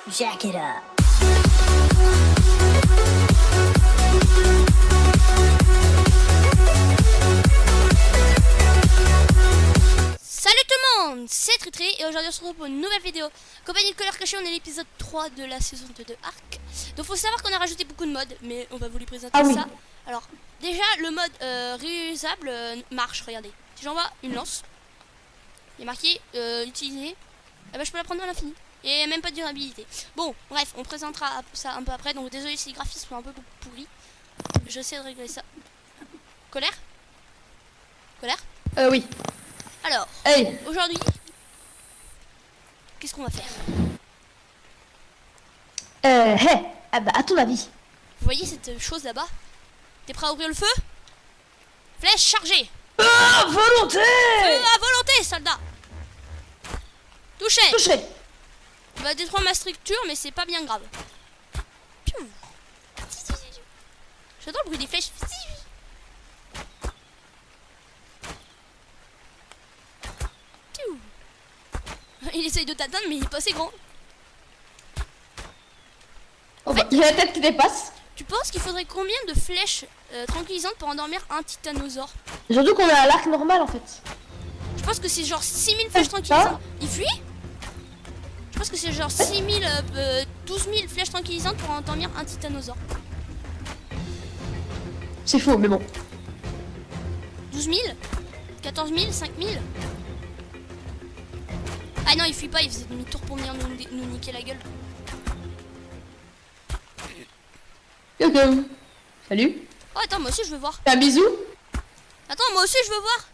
Jack it up. Salut tout le monde, c'est Tritri et aujourd'hui on se retrouve pour une nouvelle vidéo. Compagnie de Colère Cachée, on est l'épisode 3 de la saison 2 de Ark. Donc faut savoir qu'on a rajouté beaucoup de modes, mais on va vous les présenter ça. Alors déjà le mode réusable marche, regardez. Si j'envoie une lance, il est marqué utiliser, eh ben, je peux la prendre à l'infini. Et même pas de durabilité. Bon, bref, on présentera ça un peu après. Donc désolé si les graphismes sont un peu pourris. J'essaie de régler ça. Colère? Colère? Oui. Alors, Hey. aujourd'hui, qu'est-ce qu'on va faire? Ah bah à ton avis. Vous voyez cette chose là-bas? T'es prêt à ouvrir le feu? Flèche chargée! Ah, volonté. Feu à volonté, soldat! Touché! Touché. On va détruire ma structure, mais c'est pas bien grave. Piou. J'adore le bruit des flèches. Piou. Il essaye de t'atteindre, mais il est pas assez grand. Oh bah, il y a la tête qui dépasse. Tu penses qu'il faudrait combien de flèches tranquillisantes pour endormir un titanosaure? Surtout qu'on a l'arc normal en fait. Je pense que c'est genre 6000 flèches tranquillisantes. Il fuit? Je pense que c'est genre 6000, 12 000 flèches tranquillisantes pour endormir un titanosaure. C'est faux mais bon. 12 000? 14 000? 5 000? Ah non, il fuit pas, il faisait demi-tour pour venir nous niquer la gueule. Coucou. Salut. Oh attends, moi aussi je veux voir. Un bisou. Attends, moi aussi je veux voir.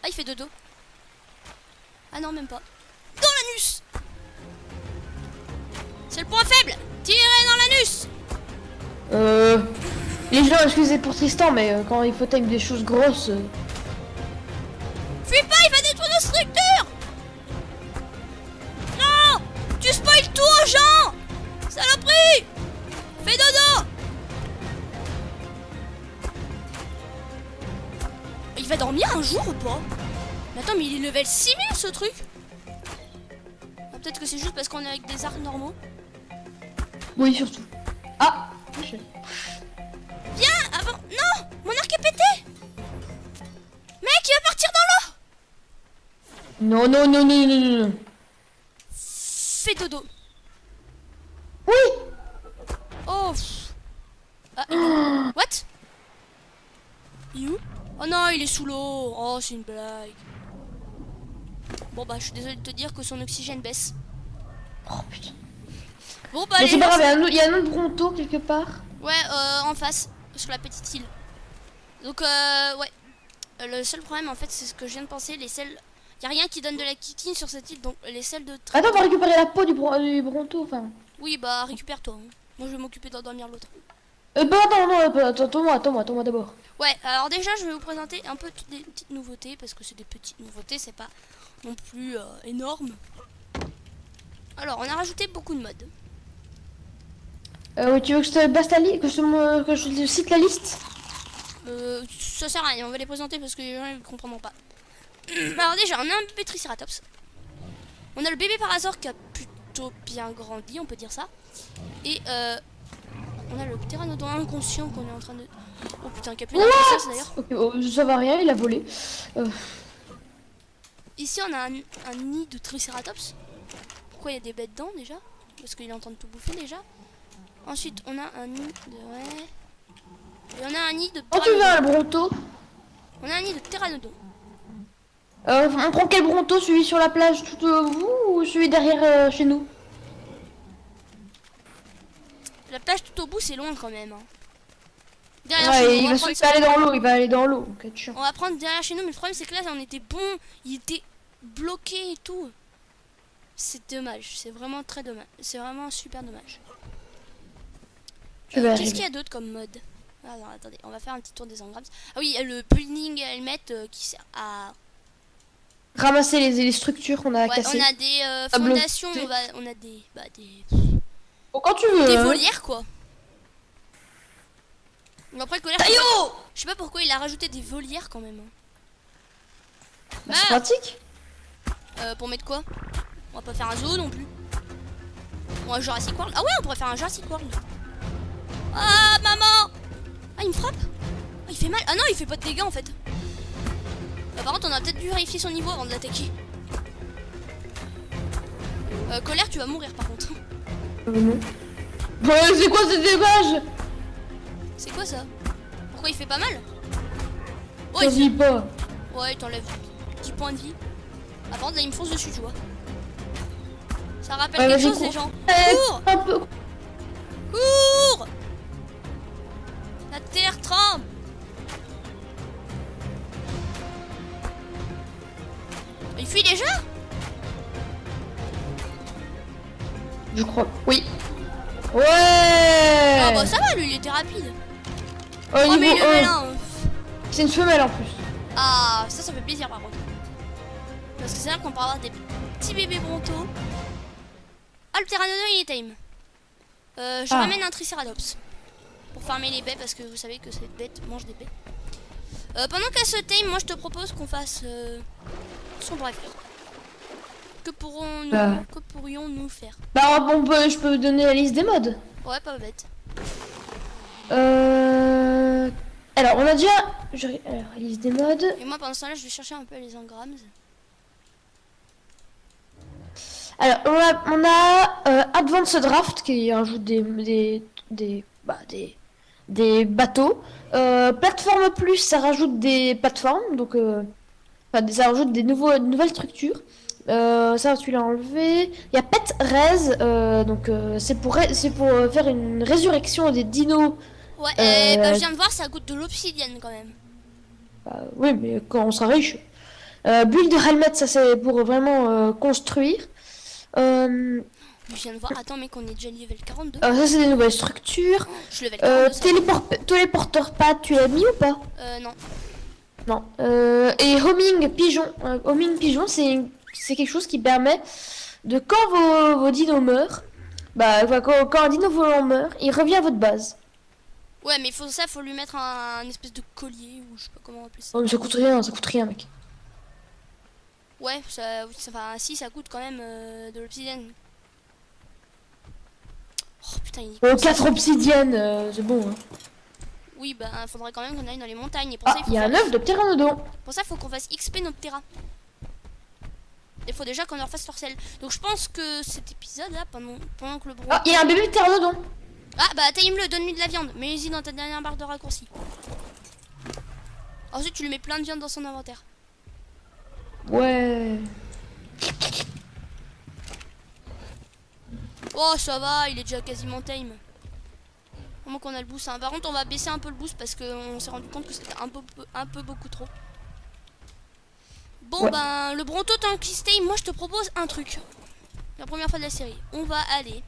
Ah, il fait dodo. Ah non, même pas. Dans l'anus. C'est le point faible. Tirez dans l'anus. Les gens excusez pour Tristan mais quand il faut time des choses grosses. Fuis pas, il va détruire nos structures. Non, tu spoil tout aux gens. Saloperie. Fais dodo. Il va dormir un jour ou pas? Mais attends, mais il est level 6000 ce truc. Ah, peut-être que c'est juste parce qu'on est avec des arcs normaux. Oui surtout. Ah. Touché. Viens avant. Non, mon arc est pété. Mec, il va partir dans l'eau. Non non non non non non. Fais dodo. Oui. Oh. Ah, il est où? What? Il est où? Oh non, il est sous l'eau. Oh, c'est une blague. Bon bah, je suis désolée de te dire que son oxygène baisse. Oh putain. Bon bah, Mais allez. c'est pas grave, il y a un autre Bronto quelque part. Ouais, en face, sur la petite île. Donc, ouais. Le seul problème, en fait, c'est ce que je viens de penser. Les selles. Y a rien qui donne de la chitine sur cette île, donc les selles de Attends, on va récupérer la peau du Bronto, enfin. Oui, bah, récupère-toi. Hein. Moi, je vais m'occuper d'endormir l'autre. Bah non, attends-moi d'abord. Ouais, alors déjà, je vais vous présenter un peu des petites nouveautés, parce que c'est des petites nouveautés, c'est pas non plus énorme. Alors, on a rajouté beaucoup de modes. Oui, tu veux que je te basse la liste, que je te cite la liste? Ça sert à rien, on va les présenter parce que les gens ne comprendront pas. Alors déjà, on a un bébé Triceratops. On a le bébé Parasaur qui a plutôt bien grandi, on peut dire ça. Et on a le pteranodon inconscient qu'on est en train de... Oh putain, qui a plus d'inconscience d'ailleurs. Ok, oh, ça va rien, il a volé. Ici, on a un nid de Triceratops. Pourquoi il y a des bêtes dedans déjà? Parce qu'il est en train de tout bouffer déjà. Ensuite, on a un nid de... Ouais. Et on a un nid de Oh, tu veux pteranodon. un Bronto? On a un nid de pteranodon. On prend quel Bronto? Celui sur la plage tout vous ou celui derrière chez nous? La plage tout au bout, c'est loin quand même. Hein. Derrière Ouais, chez nous, il va aller dans l'eau, il va aller dans l'eau. Okay, on va prendre derrière chez nous, mais le problème c'est que là, on était bon. Il était bloqué et tout. C'est dommage, c'est vraiment très dommage. C'est vraiment super dommage. Qu'est-ce qu'il y a d'autre comme mode? Alors attendez, on va faire un petit tour des engrammes. Ah oui, le building helmet qui sert à ramasser les structures qu'on a cassées. On a des fondations, on a des Bon, quand tu veux. Des volières quoi. Donc après colère. Je sais pas pourquoi il a rajouté des volières quand même. Bah, c'est pratique. Pour mettre quoi? On va pas faire un zoo non plus. On Ou un Jurassic World. Ah ouais, on pourrait faire un Jurassic World. Ah, maman. Ah, il me frappe. Ah, il fait mal. Ah non, il fait pas de dégâts en fait. Bah, par contre, on a peut-être dû vérifier son niveau avant de l'attaquer. Colère, tu vas mourir par contre. Non. C'est quoi ce dégage? C'est quoi ça? Pourquoi il fait pas mal? Oh, Ça vit pas. Ouais, il t'enlève 10 points de vie. Ah, par contre, là, il me fonce dessus, tu vois. Ça rappelle quelque chose, les gens. Cours! Un peu. Cours! La terre tremble! Il fuit déjà? Je crois. Oui. Ouais. Ah bah ça va, lui, il était rapide. Au Oh, mais niveau il est 1. malin. C'est une femelle en plus. Ah, ça fait plaisir par contre. Parce que c'est là qu'on peut avoir des petits bébés brontos. Ah, le pteranodon il est tame. Je ramène un triceratops pour farmer les baies parce que vous savez que cette bête mange des baies. Pendant qu'elle se tame, moi je te propose qu'on fasse son bref. Que pourrions-nous faire? Bah je peux donner la liste des modes. Ouais, pas bête. Alors on a déjà. Alors, liste des modes. Et moi pendant ce temps-là, je vais chercher un peu les engrammes. Alors on a Advanced Draft qui rajoute des bateaux. Plateforme plus, ça rajoute des plateformes, donc ça rajoute des nouvelles structures. Ça tu l'as enlevé. Il y a Pet Res, donc c'est pour faire une résurrection des dinos. Ouais, bah, je viens de voir, ça goûte de l'obsidienne quand même. Oui, mais quand on sera riche. Build de helmet, ça c'est pour vraiment construire. Je viens de voir, attends mec, on est déjà level 42. Ça c'est des nouvelles structures. Je suis level 42. Téléporteur pas, tu l'as mis ou pas? Non. Non. Et homing pigeon. Homing pigeon, c'est quelque chose qui permet de quand vos dinos meurent, quand un dino volant meurt, il revient à votre base. Ouais, mais faut lui mettre un espèce de collier ou je sais pas comment appeler ça. Oh, mais ça coûte rien, mec. Ouais, enfin, si ça coûte quand même de l'obsidienne. Oh putain, il est 4 obsidiennes, c'est bon. Hein. Oui, bah faudrait quand même qu'on aille dans les montagnes. Et pour ça, Il y a un œuf de pteranodon. Pour ça, il faut qu'on fasse XP notre terrain. Il faut déjà qu'on leur fasse leur sel. Donc je pense que cet épisode là, pendant que le bronto... Ah, il y a un bébé pteranodon. Ah bah time-le, donne-lui de la viande. Mets-y dans ta dernière barre de raccourci. Ensuite, tu lui mets plein de viande dans son inventaire. Ouais. Oh, ça va, il est déjà quasiment time. Comment qu'on a le boost, hein. Par contre, on va baisser un peu le boost parce qu'on s'est rendu compte que c'était un peu beaucoup trop. Bon, ouais. Ben, le bronto tant qu'il stay, moi je te propose un truc. La première fois de la série, on va aller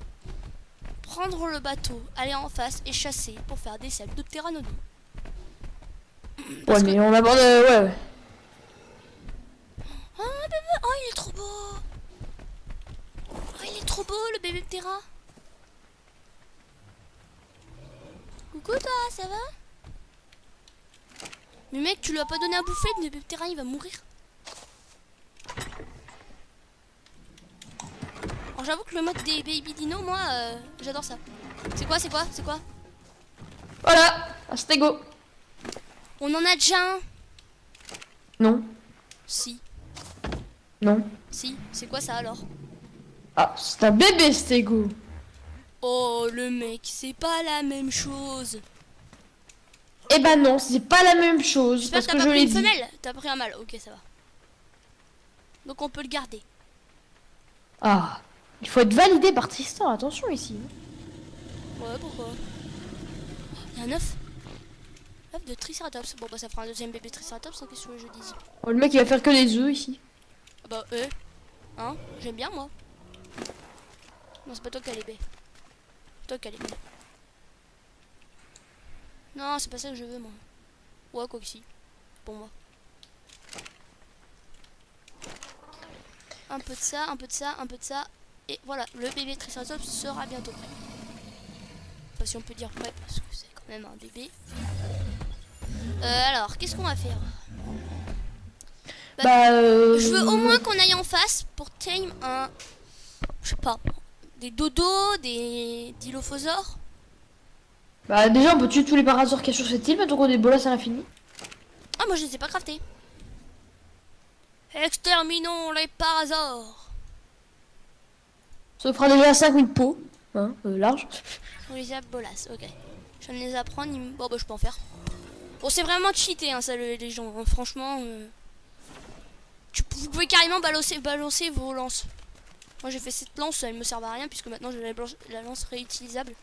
prendre le bateau, aller en face et chasser pour faire des selles de pteranodon. Ouais, mais on aborde. Ouais. Oh, bébé, oh, il est trop beau. Oh, il est trop beau, le bébé ptera. Coucou toi, ça va? Mais mec, tu lui as pas donné à bouffer, le bébé ptera, il va mourir. Alors j'avoue que le mode des baby dino, moi, j'adore ça. C'est quoi? Voilà, un stégo. On en a déjà un. Non. Si. Non. Si, c'est quoi ça alors? Ah, c'est un bébé stégo. Oh le mec, c'est pas la même chose. Eh ben non, c'est pas la même chose. Parce que je l'ai dit. T'as pris une femelle? T'as pris un mâle, ok ça va. Donc on peut le garder. Ah, il faut être validé par Tristan, attention ici. Ouais, pourquoi? Il y a un œuf. Œuf de Triceratops. Bon bah ça fera un deuxième bébé Triceratops, hein, qu'est-ce que je dise. Oh, le mec il va faire que des œufs ici. Ah bah hein, j'aime bien moi. Non, c'est pas toi qui as les baies. Toi qui as les baies. Non, c'est pas ça que je veux moi. Ouais, quoi que si. Pour moi. Un peu de ça, un peu de ça, un peu de ça. Et voilà, le bébé Triceratops sera bientôt prêt. Enfin, si on peut dire prêt, parce que c'est quand même un bébé. Alors, qu'est-ce qu'on va faire? Je veux au moins qu'on aille en face pour tame un... Je sais pas. Des dodos, des dilophosaures. Bah déjà on peut tuer tous les parasaures qu'il y a sur cette île, mais donc on a des bolas à l'infini. Ah, moi je les ai pas craftés. Exterminons les parasaures. Ça fera déjà 5000 pots, hein, large. Les bolas, ok. Je viens de les apprendre, bon bah je peux en faire. Bon, c'est vraiment cheaté hein, ça les gens, hein. Franchement. Vous pouvez carrément balancer vos lances. Moi j'ai fait cette lance, elle me sert à rien puisque maintenant j'ai la lance réutilisable.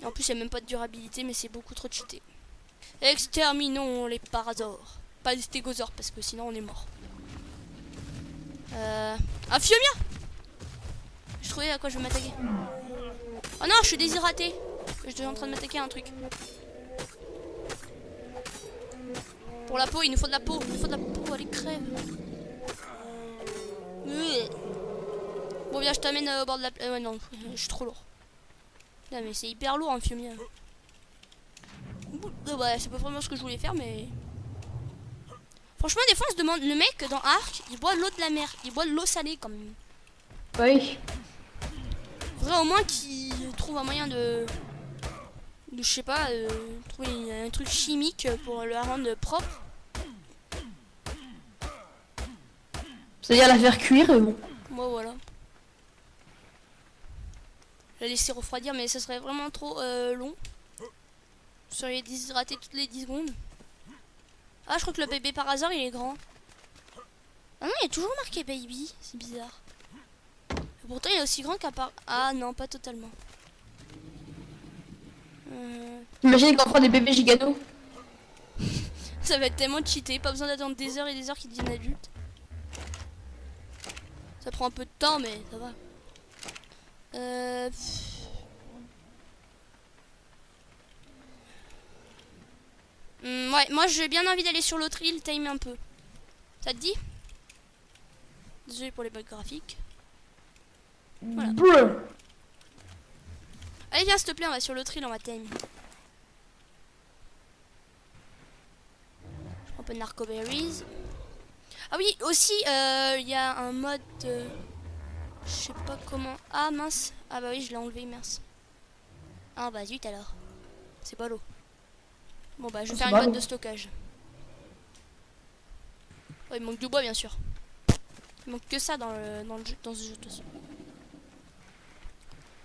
Et en plus il n'y a même pas de durabilité, mais c'est beaucoup trop cheaté. Exterminons les parasaures. Pas les stégosaures parce que sinon on est mort. Un Phiomia. Je trouvais à quoi je vais m'attaquer. Oh non, je suis déshydraté. Je suis en train de m'attaquer à un truc. Pour la peau, il nous faut de la peau. Il nous faut de la peau, allez crève. Bon viens, je t'amène au bord de la... ouais non, je suis trop lourd. Non mais c'est hyper lourd un Phiomia. Ouais, c'est pas vraiment ce que je voulais faire mais... Franchement des fois on se demande, le mec dans Ark, il boit l'eau de la mer. Il boit de l'eau salée quand même. Oui. Faudrait au moins qu'il trouve un moyen de je sais pas, trouver un truc chimique pour le rendre propre. C'est-à-dire la faire cuire, bon. Moi voilà. La laisser refroidir mais ça serait vraiment trop long. Vous seriez déshydraté toutes les 10 secondes. Ah je crois que le bébé par hasard il est grand. Ah non il est toujours marqué baby, c'est bizarre. Et pourtant il est aussi grand qu'à part... Ah non pas totalement. Imagine qu'on fera des bébés giganos. Ça va être tellement cheaté, pas besoin d'attendre des heures et des heures qu'ils deviennent adultes. Ça prend un peu de temps mais ça va. Ouais, moi j'ai bien envie d'aller sur l'autre île, time un peu. Ça te dit? Désolé pour les bugs graphiques. Voilà. Brr. Allez viens s'il te plaît, on va sur l'autre île, on va time. Je prends un peu de narcoberries. Ah oui, aussi il y a un mode... je sais pas comment... Ah mince. Ah bah oui je l'ai enlevé, mince. Ah bah zut alors. C'est pas l'eau. Bon bah je vais faire une boîte de stockage. Oh, il manque du bois bien sûr. Il manque que ça dans ce jeu de toute façon.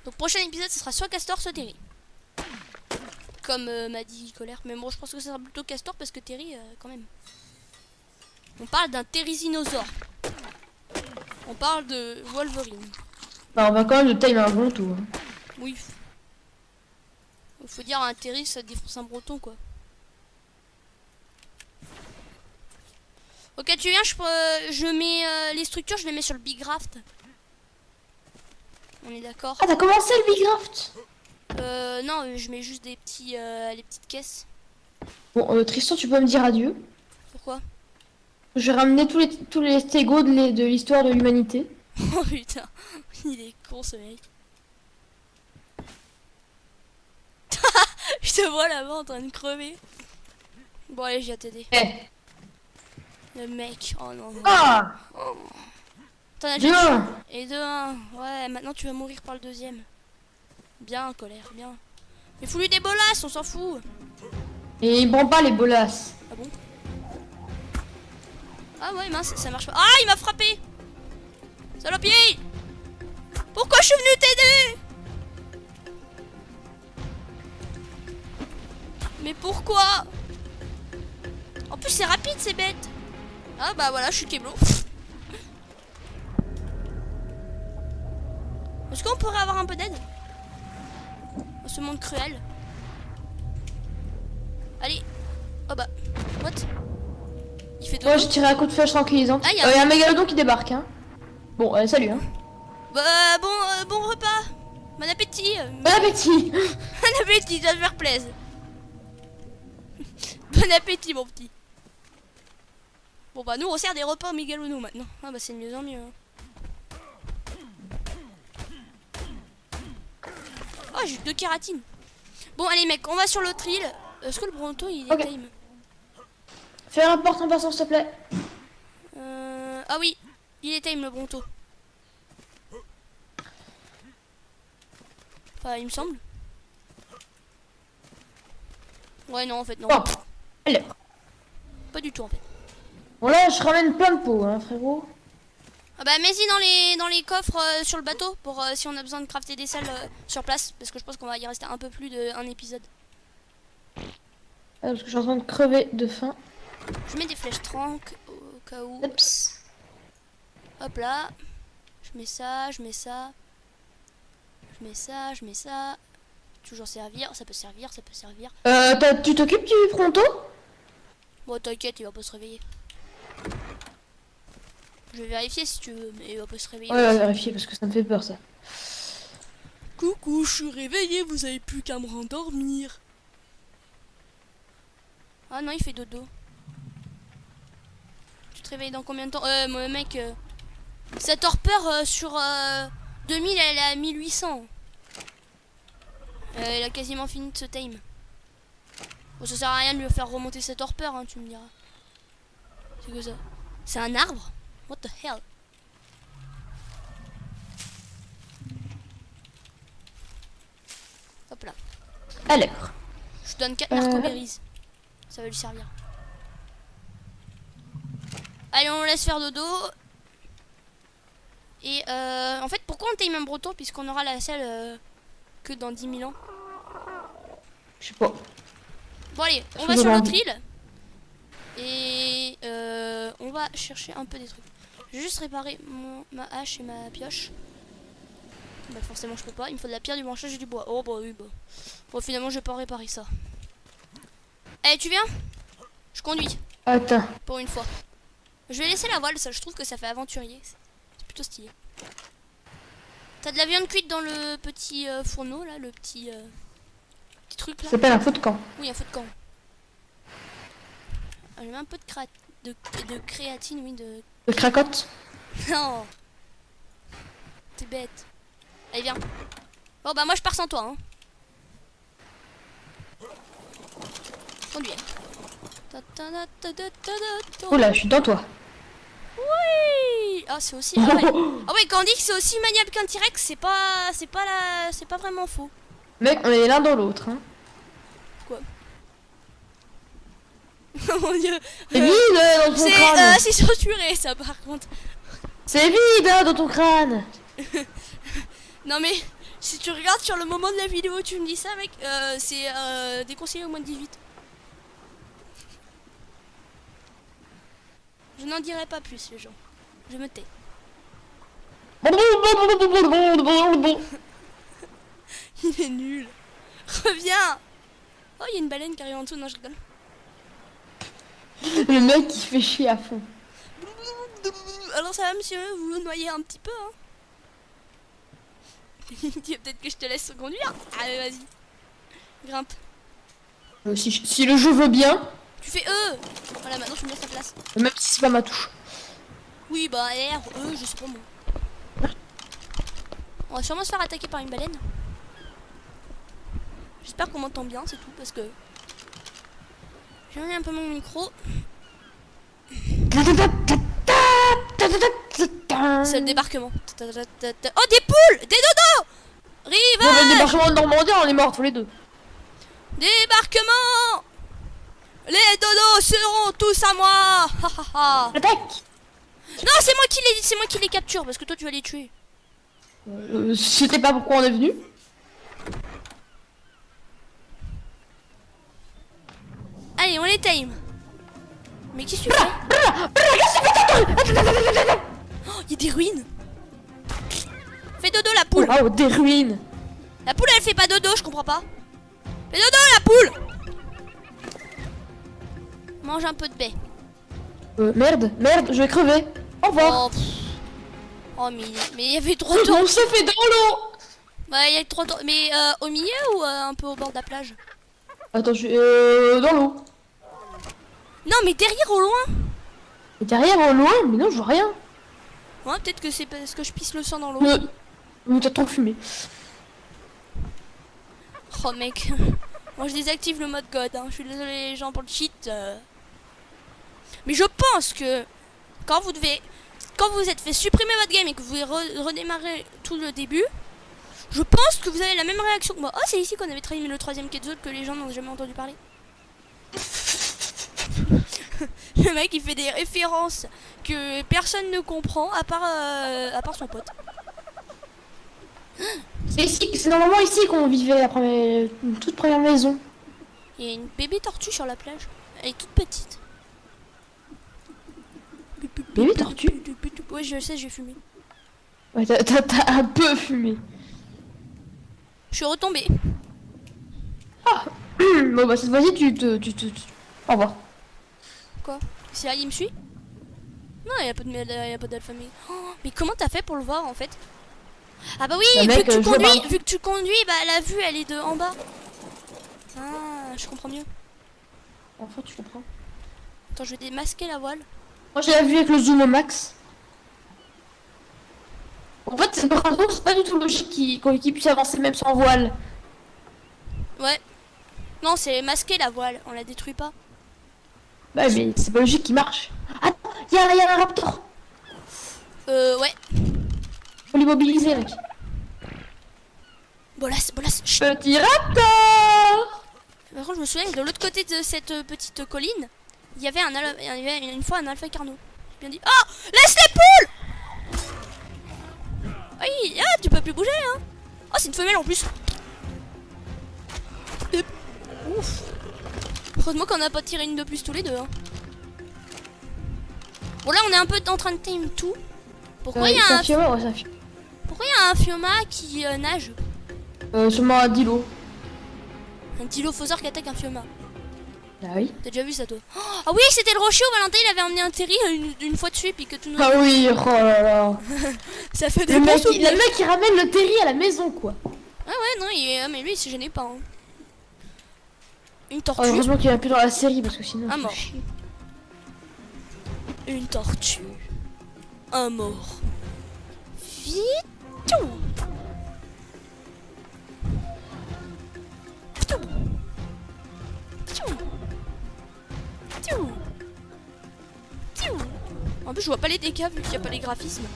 Donc prochain épisode ce sera soit Castor soit Terry. Comme m'a dit Colère. Mais bon je pense que ça sera plutôt Castor parce que Terry quand même. On parle d'un Therizinosaure. On parle de Wolverine. Bah, on va quand même de time un bon tout. Hein. Oui. Faut dire un Terry ça défonce un breton quoi. Ok tu viens, je mets les structures, je les mets sur le Big Raft. On est d'accord? Ah t'as commencé le Big Raft? Non, je mets juste des petits, les petites caisses. Bon Tristan tu peux me dire adieu. Pourquoi? Je vais ramener tous les stégos de l'histoire de l'humanité. Oh putain, il est con ce mec. Je te vois là-bas en train de crever. Bon allez, je viens t'aider. Eh. Le mec, oh non. Ah Oh. T'en as 2-1. déjà et 2-1. Ouais, maintenant tu vas mourir par le deuxième. Bien, Colère, bien. Mais fous-lui des bolasses, on s'en fout. Et il prend pas les bolasses. Ah bon? Ah ouais, mince, ça marche pas. Ah, il m'a frappé. Salopier. Pourquoi je suis venu t'aider? Mais pourquoi? En plus, c'est rapide, ces bêtes. Ah bah voilà, je suis Keblo. Est-ce qu'on pourrait avoir un peu d'aide dans ce monde cruel? Allez. Oh bah. What? Il fait de Ouais, j'ai tiré un coup de flèche tranquillisante. Ah, y a un mégalodon qui débarque. Hein. Bon, salut. Hein. Bah, bon repas. Bon appétit. Bon appétit. Bon appétit, ça va te faire plaisir. Bon appétit, mon petit. Bon bah nous on sert des repas au mégalono maintenant. Ah bah c'est de mieux en mieux. Oh j'ai 2 kératines. Bon allez mec, on va sur l'autre île. Est-ce que le bronto il est time? Fais un rapport en passant s'il te plaît. Ah oui, il est time le bronto. Enfin, il me semble. Ouais, non, en fait, non. Oh, alors. Pas du tout, en fait. Bon là, je ramène plein de pots, hein, frérot. Ah bah, mets-y dans les coffres sur le bateau pour si on a besoin de crafter des selles sur place. Parce que je pense qu'on va y rester un peu plus d'un épisode. Parce que je suis en train de crever de faim. Je mets des flèches tranques au cas où. Oups. Hop là. Je mets ça, je mets ça. Je mets ça, je mets ça. Toujours servir, ça peut servir, ça peut servir. Tu t'occupes du pronto? Bon, t'inquiète, il va pas se réveiller. Je vais vérifier si tu veux, mais il va pas se réveiller. Ouais, vérifier parce que ça me fait peur ça. Coucou, je suis réveillé, vous avez plus qu'à me rendormir. Ah non, il fait dodo. Tu te réveilles dans combien de temps? Mon mec, sa torpeur sur 2000, elle est à 1800. Il a quasiment fini de se time. Bon, ça sert à rien de lui faire remonter sa torpeur, hein, tu me diras. C'est quoi ça? C'est un arbre? What the hell? Hop là. Alors. Je donne 4 narcoberries. Ça va lui servir. Allez, on laisse faire dodo. Et en fait, pourquoi on time un breton puisqu'on aura la selle que dans 10 000 ans? Je sais pas. Bon allez, on va sur l'autre île. Et on va chercher un peu des trucs. Je vais juste réparer ma hache et ma pioche. Bah forcément je peux pas, il me faut de la pierre, du branchage et du bois. Oh bah oui bah. Bon finalement je vais pas réparer ça. Eh tu viens? Je conduis. Attends. Pour une fois. Je vais laisser la voile, ça je trouve que ça fait aventurier. C'est plutôt stylé. T'as de la viande cuite dans le petit fourneau là, le petit truc là. Ça s'appelle un feu de camp. Oui, un feu de camp. Ah, j'ai mis un peu de créatine, oui, de... De cracotte. Non. T'es bête. Allez, viens. Bon, bah moi je pars sans toi, hein. Conduis. Oula, je suis dans toi. Oui. Ah, c'est aussi... Ah ouais. Ah ouais, quand on dit que c'est aussi maniable qu'un T-Rex, c'est pas vraiment faux. Mec, on est l'un dans l'autre, hein. Quoi? Oh mon dieu. C'est vide dans ton crâne. C'est censuré ça par contre. C'est vide dans ton crâne. Non mais si tu regardes sur le moment de la vidéo tu me dis ça mec, c'est déconseillé au moins de 18. Je n'en dirai pas plus les gens. Je me tais. Il est nul. Reviens. Oh il y a une baleine qui arrive en dessous, non je rigole. Le mec il fait chier à fond. Alors ça va monsieur, vous vous noyez un petit peu hein. Peut-être que je te laisse conduire. Allez vas-y. Grimpe. Si le jeu veut bien. Tu fais Voilà maintenant je me laisse ta place. Même si c'est pas ma touche. Oui bah R, je sais pas moi. On va sûrement se faire attaquer par une baleine. J'espère qu'on m'entend bien, c'est tout parce que j'ai mis un peu mon micro. C'est le débarquement. Oh des poules, des dodos. Rive. Bon, le débarquement de Normandie, on est morts tous les deux. Débarquement. Les dodos seront tous à moi. Attaque. Non c'est moi qui les capture parce que toi tu vas les tuer. C'était pas pourquoi on est venu. Allez on les tame. Mais qu'est-ce que tu fais? Oh, il y a des ruines. Fais dodo la poule. Oh, des ruines. La poule elle fait pas dodo, je comprends pas. Fais dodo la poule. Mange un peu de baie. Merde, je vais crever. Au revoir. Oh mais il y avait trop de On se fait dans l'eau. Ouais, il y a trop de... Mais au milieu ou un peu au bord de la plage? Attends, je suis dans l'eau. Non mais derrière au loin. Et derrière au loin, mais non, je vois rien. Ouais, peut-être que c'est parce que je pisse le sang dans l'eau. Mais t'as trop fumé. Oh mec, moi je désactive le mode God, hein. Je suis désolé les gens pour le cheat. Mais je pense que quand vous êtes fait supprimer votre game et que vous redémarrez tout le début, Je pense que vous avez la même réaction que moi. Oh, c'est ici qu'on avait trahi le troisième quai de zone que les gens n'ont jamais entendu parler. Le mec il fait des références que personne ne comprend à part son pote. C'est normalement ici qu'on vivait une toute première maison. Il y a une bébé tortue sur la plage. Elle est toute petite. Bébé tortue? Ouais, je sais, j'ai fumé. Ouais, t'as un peu fumé. Je suis retombée. Bon bah cette fois-ci Au revoir. Quoi? C'est Ali, il me suit? Non, il y a pas d'alphabet. Oh, mais comment t'as fait pour le voir en fait? Ah bah oui, Bah, mec, vu que tu conduis, bah la vue elle est de en bas. Ah, je comprends mieux. Enfin tu comprends. Attends, je vais démasquer la voile. Moi j'ai vu avec le zoom au max. En fait c'est pas du tout logique qu'il puisse avancer même sans voile. Ouais. Non, c'est masqué la voile, on la détruit pas. Bah mais c'est pas logique qu'il marche. Attends, y a un raptor. Ouais. Faut l'immobiliser mec. Bolas. Chut. Petit raptor. Par contre, je me souviens que de l'autre côté de cette petite colline, il y avait une fois un alpha carno. J'ai bien dit. Oh, laisse les poules. Oui, ah, tu peux plus bouger, hein. Oh, c'est une femelle en plus. Ouf. Heureusement qu'on n'a pas tiré une de plus tous les deux. Hein. Bon, là, on est un peu en train de tame tout. Pourquoi il y a un fioma qui nage? Seulement un dilo. Un dilophosaure qui attaque un fioma. Ah oui. T'as déjà vu ça toi? Ah oui, c'était le rocher où Valentin il avait emmené un Terry une fois dessus et puis que tout nous... Ah oui, oh là là. Ça fait des le bons mec, souvenirs. le mec il ramène le Terry à la maison quoi. Ah ouais, non, mais lui il se gênait pas. Hein. Une tortue. Oh, heureusement qu'il n'y a plus dans la série parce que sinon... Un mort. Une tortue. Un mort. Fitou. En plus je vois pas les dégâts vu qu'il n'y a pas les graphismes.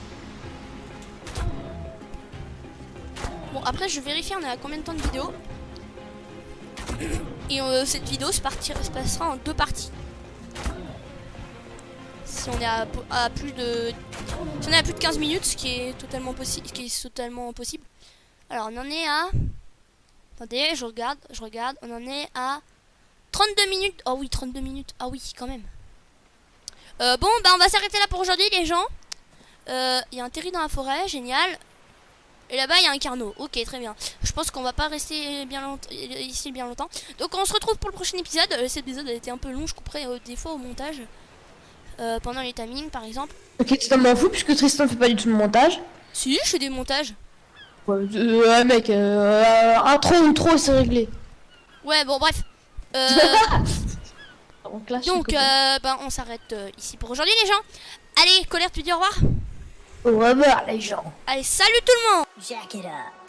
Bon après je vérifie on est à combien de temps de vidéo. Et cette vidéo se passera en 2 parties. Si on est à plus de... Si on est à plus de 15 minutes, ce qui est totalement possible. Alors on en est à... Attendez, je regarde. On en est à 32 minutes. Oh oui, 32 minutes. Ah oui, quand même. Bon, bah on va s'arrêter là pour aujourd'hui les gens. Il y a un Terry dans la forêt, génial. Et là-bas il y a un Carno. Ok, très bien. Je pense qu'on va pas rester ici bien longtemps. Donc on se retrouve pour le prochain épisode. Cet épisode a été un peu long, je couperai des fois au montage. Pendant les timings par exemple. Ok, tu t'en fous puisque Tristan fait pas du tout de montage. Si, je fais des montages. Ouais mec, intro ou trop c'est réglé. Ouais, bon bref. Donc bah, on s'arrête ici pour aujourd'hui les gens. Allez, Colère, tu dis au revoir. Au revoir les gens. Allez, salut tout le monde. Jack it up.